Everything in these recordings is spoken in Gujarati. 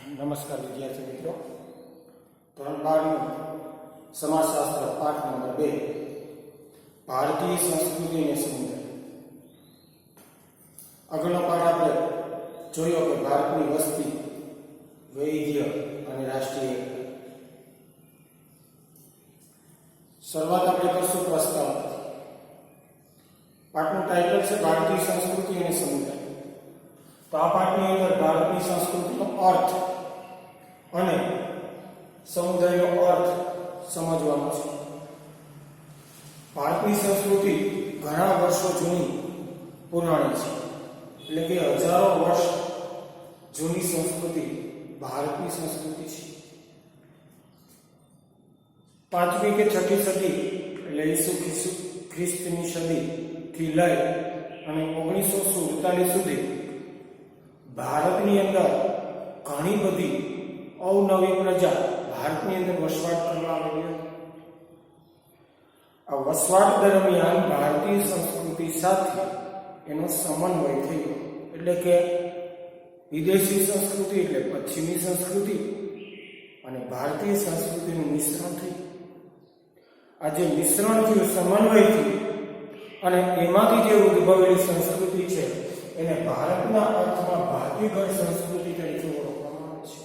નમસ્કાર વિદ્યાર્થી મિત્રો. ધોરણ 12 સમાજશાસ્ત્ર પાઠ નંબર 2 ભારતીય સંસ્કૃતિ અને સમુદાય. આગળનો પાઠ આપણે જોયો કે ભારતની વસ્તી, વૈવિધ્ય અને રાષ્ટ્રીય એકતા. શરૂઆત આપણે કરશું પ્રસ્તાવ. પાઠનું ટાઇટલ છે ભારતીય સંસ્કૃતિ અને સમુદાય. તો આ પાઠની અંદર ભારતની સંસ્કૃતિનો અર્થ અને સમુદાયનો અર્થ સમજવાનો છે. ભારતની સંસ્કૃતિ ઘણા વર્ષો જૂની પુરાણી છે, એટલે કે હજારો વર્ષ જૂની સંસ્કૃતિ ભારતની સંસ્કૃતિ છે. 5મી કે 6મી સદી એટલે ઈસુ ખ્રિસ્તની સદીથી લઈ અને 1947 સુધી ભારતની અંદર ઘણી બધી અવનવી પ્રજા ભારતની અંદર વસવાટ કરવા આવી હતી. આ વસવાટ દરમિયાન ભારતીય સંસ્કૃતિ સાથે એનો સમન્વય થયો, એટલે કે વિદેશી સંસ્કૃતિ એટલે પશ્ચિમી સંસ્કૃતિ અને ભારતીય સંસ્કૃતિનું મિશ્રણ થયું. આ જે મિશ્રણ થયું, સમન્વય થયું અને એમાંથી જે ઉદ્ભવેલી સંસ્કૃતિ છે એને ભારતના અર્થમાં ભાતીગળ સંસ્કૃતિ તરીકે ઓળખવામાં આવે છે.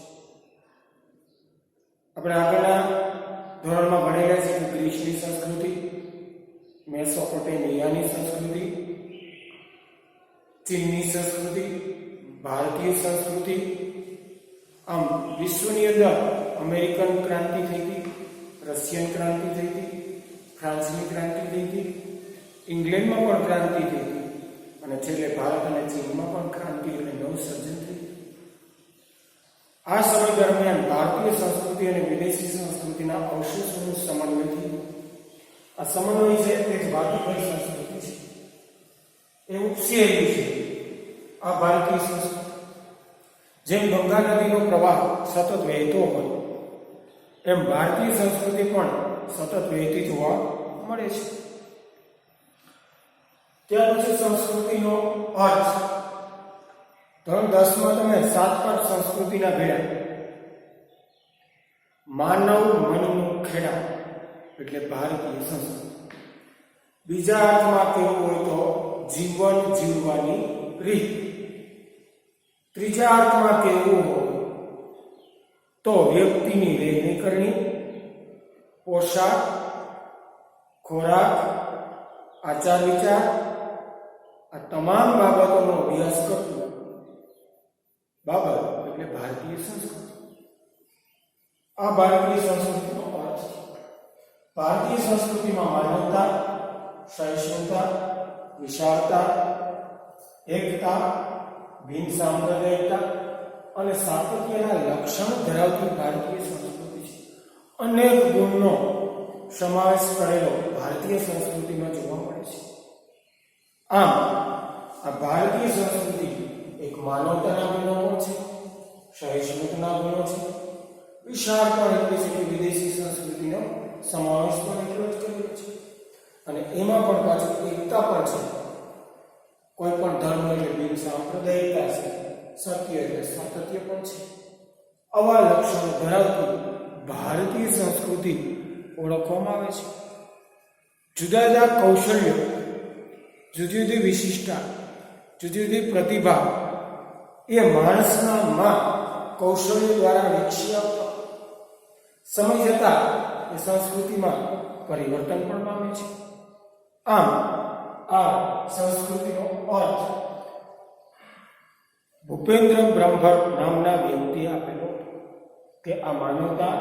આપણે આગળના ધોરણમાં ભણેલા છે કે ગ્રીસની સંસ્કૃતિ, મેસોપોટેમિયાની સંસ્કૃતિ, ચીનની સંસ્કૃતિ, ભારતીય સંસ્કૃતિ. આમ વિશ્વની અંદર અમેરિકન ક્રાંતિ થઈ હતી, રશિયન ક્રાંતિ થઈ હતી, ફ્રાન્સની ક્રાંતિ થઈ હતી, ઇંગ્લેન્ડમાં પણ ક્રાંતિ થઈ હતી અને છેલ્લે ભારત અને ચીનમાં પણ ક્રાંતિ અને નવસર્જન થયું. આ સમય દરમિયાન ભારતીય સંસ્કૃતિ અને વિદેશી સંસ્કૃતિના અવશેષોનું સમન્વય થયું. આ સમન્વય છે તે જ ભાતીગળ સંસ્કૃતિ છે. એ ઉપસેલી છે આ ભારતીય સંસ્કૃતિ. જેમ ગંગા નદીનો પ્રવાહ સતત વહેતો હોય એમ ભારતીય સંસ્કૃતિ પણ સતત વહેતી જોવા મળે છે. ત્યાર પછી સંસ્કૃતિનો અર્થ. ધોરણ 10માં તમે 7 પાઠ સંસ્કૃતિના ભેળા. માનવ મનનું ખેડા એટલે ભારતીય સંસ્કૃતિ. બીજા અર્થમાં કહેવું હોય તો જીવન જીવવાની રીત. ત્રીજા અર્થમાં કહેવું હોય તો વ્યક્તિની રહેણી કરણી, પોશાક, ખોરાક, આચાર વિચાર, આ તમામ બાબતોનો અભ્યાસ કરતો બાબત એટલે ભારતીય સંસ્કૃતિ. આ ભારતીય સંસ્કૃતિનો અર્થ. ભારતીય સંસ્કૃતિમાં માનવતા, સહિષ્ણુતા, વિશાળતા, એકતા, બિન સાંપ્રદાયિકતા અને સાતત્યના લક્ષણો ધરાવતી ભારતીય સંસ્કૃતિ છે. અનેક ગુણનો સમાવેશ કરેલો ભારતીય સંસ્કૃતિમાં જોવા મળે છે. આમ આ ભારતીય સંસ્કૃતિ એક માનવતાના ગુણો પણ છે, સહિષ્ણુતાના ગુણો છે, વિશાળતા એટલે છે કે વિદેશી સંસ્કૃતિનો સમાવેશ પણ એટલો જ કર્યો છે અને એમાં પણ પાછું એકતા પણ છે. કોઈ પણ ધર્મ એટલે બિન સાંપ્રદાયિકતા છે, સત્ય એટલે સાતત્ય પણ છે. આવા લક્ષણો ધરાવતી ભારતીય સંસ્કૃતિ ઓળખવામાં આવે છે. જુદા જુદા કૌશલ્ય, જુદી જુદી વિશિષ્ટતા, જુદી જુદી પ્રતિભા એ માણસનામાં કૌશલ્ય દ્વારા વિકસી આવતા સમય જતા એ સંસ્કૃતિમાં પરિવર્તન પણ પામે છે. આમ આ સંસ્કૃતિનો અર્થ ભૂપેન્દ્ર બ્રહ્મભટ્ટ નામના વ્યક્તિએ આપેલો કે આ માનવતા,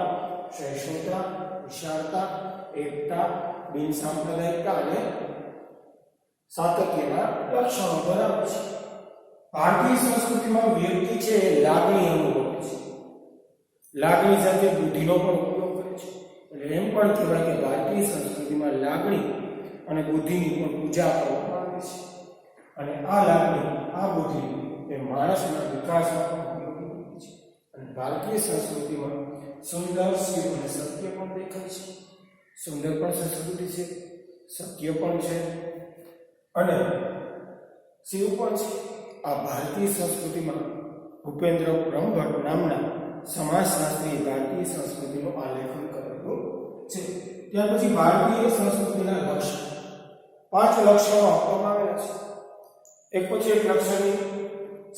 સહિષ્ણુતા, વિશાળતા, એકતા, બિન સાંપ્રદાયિકતા અને સાતત્યના લક્ષણો ધરાવે છે. ભારતીય સંસ્કૃતિમાં વ્યક્તિ છે એ લાગણી અનુભવે છે, લાગણી સાથે બુદ્ધિનો પણ ઉપયોગ કરે છે. એટલે એમ પણ કહેવાય કે ભારતીય સંસ્કૃતિમાં લાગણી અને બુદ્ધિની પણ પૂજા કરવામાં આવે છે અને આ લાગણી, આ બુદ્ધિ એ માણસના વિકાસમાં પણ ઉપયોગી છે. અને ભારતીય સંસ્કૃતિમાં સુંદર, શિવ અને સત્ય પણ દેખાય છે. સુંદર પણ સંસ્કૃતિ છે, સત્ય પણ છે અને શિવ પણ છે. આ ભારતીય સંસ્કૃતિમાં ભૂપેન્દ્ર બ્રહ્મભટ્ટ નામના સમાજશાસ્ત્રીએ ભારતીય સંસ્કૃતિનું આલેખન કરેલું છે. ત્યાર પછી ભારતીય સંસ્કૃતિના લક્ષણ 5 લક્ષણો આપવામાં આવેલા છે. એક પછી એક લક્ષણની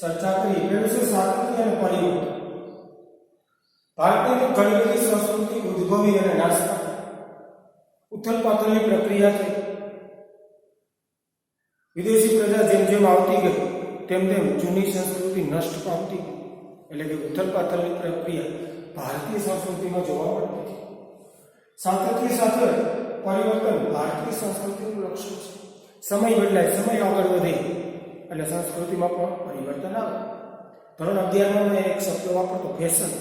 ચર્ચા કરીએ. પહેલું છે સાતત્ય અને પરિવર્તન. ભારતની ઘણી બધી સંસ્કૃતિ ઉદ્ભવી અને નાશ પામી. ઉથલ-પાથલની પ્રક્રિયા થઈ. વિદેશી પ્રજા જેમ જેમ આવતી ગઈ તેમ તેમ જૂની સંસ્કૃતિ નષ્ટ પામતી ગઈ. એટલે કે ઉથલ-પાથલની પ્રક્રિયા ભારતીય સંસ્કૃતિમાં જોવા મળતી હતી. સાતત્ય સાથે પરિવર્તન ભારતીય સંસ્કૃતિનું લક્ષણ છે. સમય બદલાય, સમય આગળ વધે એટલે સંસ્કૃતિમાં પણ પરિવર્તન આવે. ધોરણ 11 માં એક શબ્દ વાપરતો, ફેશન.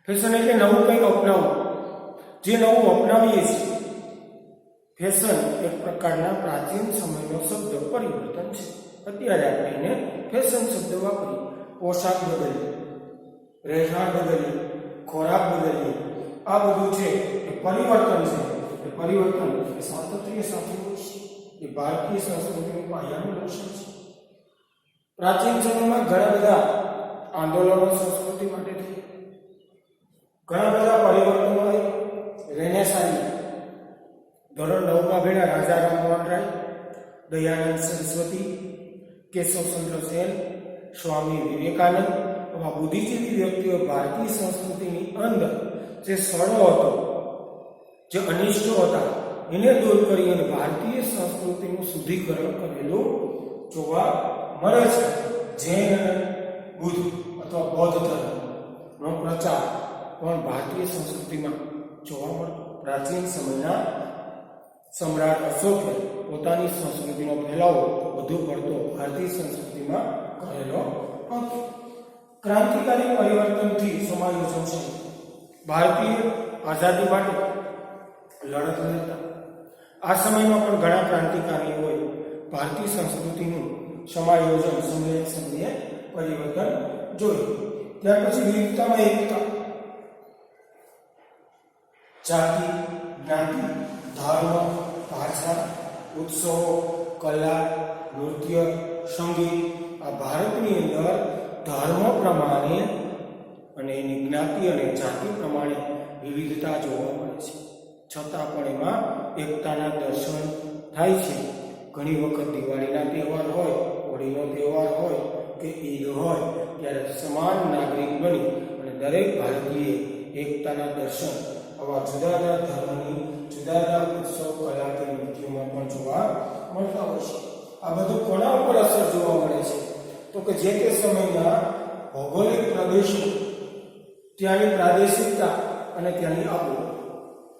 ફેશન એટલે નવું કંઈક અપનાવવું. જે નવું અપનાવીએ છીએ. ફેશન એક પ્રકારના પ્રાચીન સમયનો શબ્દ પરિવર્તન છે. અત્યારે આપણે એને ફેશન શબ્દ વાપરીએ. પોશાક બદલીએ, રહેઠાણ બદલીએ, ખોરાક બદલીએ, આ બધું છે એ પરિવર્તન છે. એ પરિવર્તન એ સાતત્ય સાથે છે. એ ભારતીય સંસ્કૃતિનું પાયાનું લક્ષણ છે. પ્રાચીન સમયમાં ઘણા બધા આંદોલનો સંસ્કૃતિ માટે થયા. ઘણા બધા પરિવર્તનો આવ્યા. રેનેસાંસ ધોરણ 9 માં ભણ્યા રાજા રામમોહન રાય, દયાનંદ સરસ્વતી, કેશવચંદ્ર સેન, સ્વામી વિવેકાનંદ આવા બુદ્ધિજીવી વ્યક્તિઓ ભારતીય સંસ્કૃતિની અંદર જે સડો હતો, જે અનિષ્ટો હતા એને દૂર કરી અને ભારતીય સંસ્કૃતિનું શુદ્ધિકરણ કરેલું જોવા મળે છે. જૈન અને બુદ્ધ અથવા બૌદ્ધ ધર્મનો પ્રચાર પણ ભારતીય સંસ્કૃતિમાં જોવા મળતો. પ્રાચીન સમયના સમ્રાટ અશોકે પોતાની સંસ્કૃતિનો ફેલાવો વધુ પડતો ભારતીય સંસ્કૃતિમાં કરેલો હતો. ક્રાંતિકારી પરિવર્તનથી સમાયોજન છે. ભારતીય આઝાદી માટે લડત લડતા. આ સમયમાં પણ ઘણા ક્રાંતિકારીઓએ ભારતીય સંસ્કૃતિનું સમાયોજન સમયે પરિવર્તન જોયું. ત્યાર પછી વિવિધતામાં એકતા. જાતિ, જ્ઞાતિ, ધર્મ, ભાષા, ઉત્સવો, કલા, નૃત્ય, સંગીત આ ભારતની અંદર ધર્મ પ્રમાણે અને એની જ્ઞાતિ અને જાતિ પ્રમાણે વિવિધતા જોવા મળે છે. છતાં પણ એમાં એકતાના દર્શન થાય છે. ઘણી વખત દિવાળીના તહેવાર હોય, હોળીનો તહેવાર હોય કે ઈદ હોય ત્યારે સમાન નાગરિક બની અને દરેક ભારતીય એકતાના દર્શન આવા જુદા જુદા ધર્મની જુદા જુદા ઉત્સવ, કલા કે નૃત્યોમાં પણ જોવા મળતા હોય છે. આ બધું કોના ઉપર અસર જોવા મળે છે? તો કે જે તે સમયના ભૌગોલિક પ્રદેશો, ત્યાંની પ્રાદેશિકતા અને ત્યાંની આબોહવા,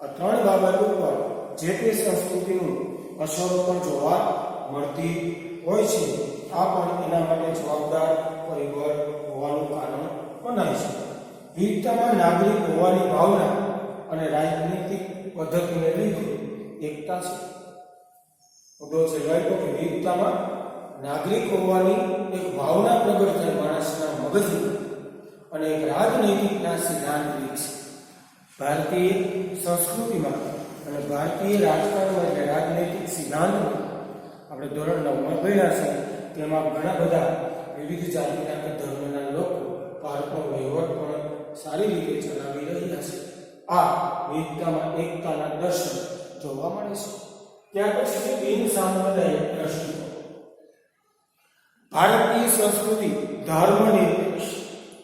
આ ત્રણ બાબતો ઉપર જે તે સંસ્કૃતિનું અસરો પણ જોવા મળતી હોય છે. આ પણ એના માટે જવાબદાર પરિબળ હોવાનું કારણ મનાય છે. વિવિધતામાં નાગરિક હોવાની ભાવના અને રાજનીતિક પદ્ધતિને લીધે એકતા છે. મુદ્દો છે કે વિવિધતામાં નાગરિક હોવાની એક ભાવના પ્રગટ થાય માણસના મગજમાં અને એક રાજનૈતિકના સિદ્ધાંત વિકસે. ભારતીય સંસ્કૃતિમાં અને ભારતીય રાજકારણમાં એટલે રાજનૈતિક સિદ્ધાંતમાં આપણે ધોરણ 9 માં ભણ્યા છે. તેમાં ઘણા બધા વિવિધ જાતિના કે ધર્મના લોકો ભારતનો વહીવટ પણ સારી રીતે ચલાવી રહ્યા છે. આ વિવિધતામાં એકતાના દર્શન જોવા મળે છે. ત્યાર પછી બિન સાંપ્રદાયિક દ્રષ્ટિકોણ. ભારતીય સંસ્કૃતિ ધર્મનિરપેક્ષ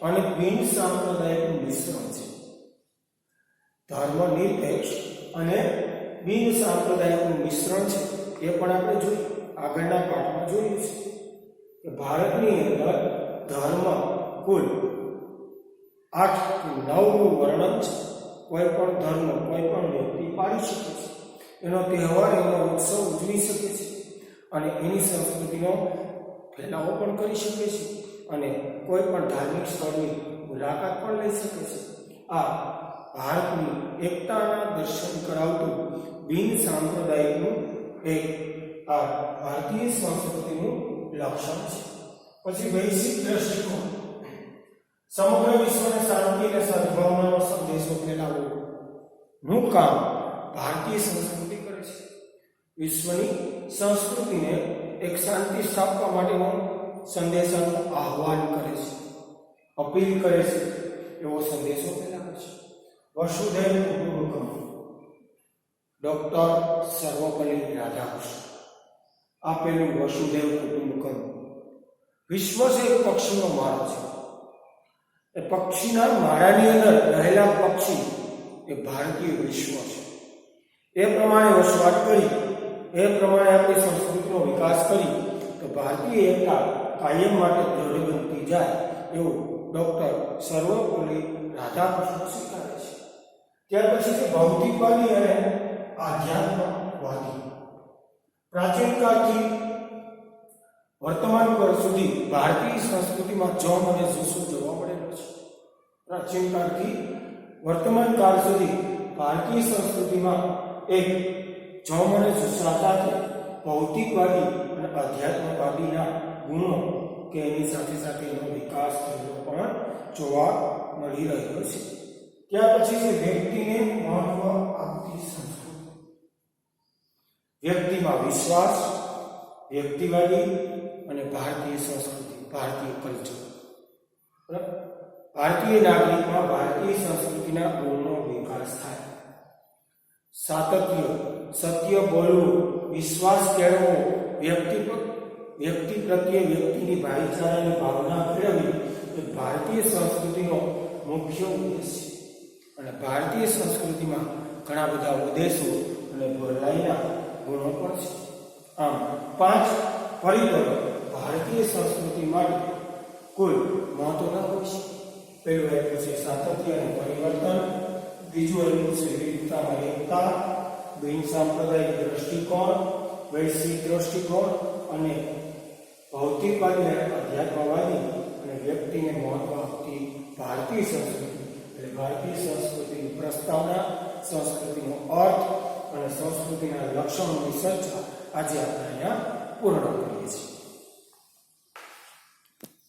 અને બિન સાંપ્રદાયિકનું મિશ્રણ છે. ધર્મનિરપેક્ષ અને બિન સાંપ્રદાયિકનું મિશ્રણ છે. એ પણ આપણે જોયું, આગળના પાઠમાં જોયું છે કે ભારતની અંદર ધર્મ કુલ 8 કે 9 નું વર્ણન છે. કોઈ પણ ધર્મ કોઈ પણ વ્યક્તિ પાળી શકે છે, એનો તહેવાર, એનો ઉત્સવ ઉજવી શકે છે અને એની સંસ્કૃતિનો ફેલાવો પણ કરી શકે છે અને કોઈ પણ ધાર્મિક સ્થળની મુલાકાત પણ લઈ શકે છે. આ ભારતની એકતાના દર્શન કરાવતું બિન સાંપ્રદાયિકનું એક આ ભારતીય સંસ્કૃતિનું લક્ષણ છે. પછી વૈશ્વિક દ્રષ્ટિકોણ. સમગ્ર વિશ્વને શાંતિ અને સદભાવનાનો સંદેશો ફેલાવવાનું કામ ભારતીય સંસ્કૃતિ કરે છે. વિશ્વની સંસ્કૃતિને એક શાંતિ સ્થાપવા માટેનો સંદેશાનું આહ્વાન કરે છે, અપીલ કરે છે. એવો સંદેશો ફેલાવે છે. વસુધૈવ કુટુંબકમ, ડોક્ટર સર્વપલ્લી રાધાકૃષ્ણ આપેલું વસુધૈવ કુટુંબકમ. વિશ્વ છે એક પક્ષીનો માળો છે. એ પક્ષીના માળાની અંદર રહેલા પક્ષી એ ભારતીય વિશ્વ છે. એ પ્રમાણે વસવાટ કરી, એ પ્રમાણે આપણી સંસ્કૃતિનો વિકાસ કરી તો ભારતીય એકતા કાયમ માટે દ્રઢ બનતી જાય એવું ડોક્ટર સર્વપલ્લી રાધાકૃષ્ણ સ્વીકારે છે. ત્યાર પછી છે ભૌતિકવાદી અને આધ્યાત્મવાદી. પ્રાચીન કાળથી વર્તમાન કાળ સુધી ભારતીય સંસ્કૃતિમાં જમ અને જુસ્સો જોવા મળેલો છે. પ્રાચીન કાળથી વર્તમાન કાળ સુધી ભારતીય સંસ્કૃતિમાં એક જમ અને જુસ્સા સાથે ભૌતિકવાદી અને આધ્યાત્મવાદીના ગુણો કે એની સાથે સાથે એનો વિકાસ થયેલો પણ જોવા મળી રહ્યો છે. ત્યાર પછી છે વ્યક્તિને મહત્વ આપતી સંસ્કૃતિ. વ્યક્તિમાં વિશ્વાસ, વ્યક્તિવાદી અને ભારતીય સંસ્કૃતિ, ભારતીય કલ્ચર. ભારતીય નાગરિકમાં ભારતીય સંસ્કૃતિના ગુણનો વિકાસ થાય. સાતત્ય, સત્ય બોલવું, વિશ્વાસ કેળવવો, વ્યક્તિ પ્રત્યે વ્યક્તિની ભાઈચારાની ભાવના કેળવવી એ ભારતીય સંસ્કૃતિનો મુખ્ય ઉદ્દેશ છે. અને ભારતીય સંસ્કૃતિમાં ઘણા બધા ઉદ્દેશો અને ભલાઈના ગુણો પણ છે. આમ 5 પરિબળો ભારતીય સંસ્કૃતિ માટે કુલ મહત્વના હોય છે. પહેલું આપ્યું છે સાતત્ય અને પરિવર્તન, બીજું આપ્યું છે વિવિધતામાં એકતા, બિન સાંપ્રદાયિક દ્રષ્ટિકોણ, વૈશ્વિક દ્રષ્ટિકોણ અને ભૌતિકવાદી અને અધ્યાત્મવાદી અને વ્યક્તિને મહત્વ આપતી ભારતીય સંસ્કૃતિ. એટલે ભારતીય સંસ્કૃતિની પ્રસ્તાવના, સંસ્કૃતિનો અર્થ અને સંસ્કૃતિના લક્ષણોની ચર્ચા આજે આપણે અહીંયા પૂર્ણ કરીએ છીએ.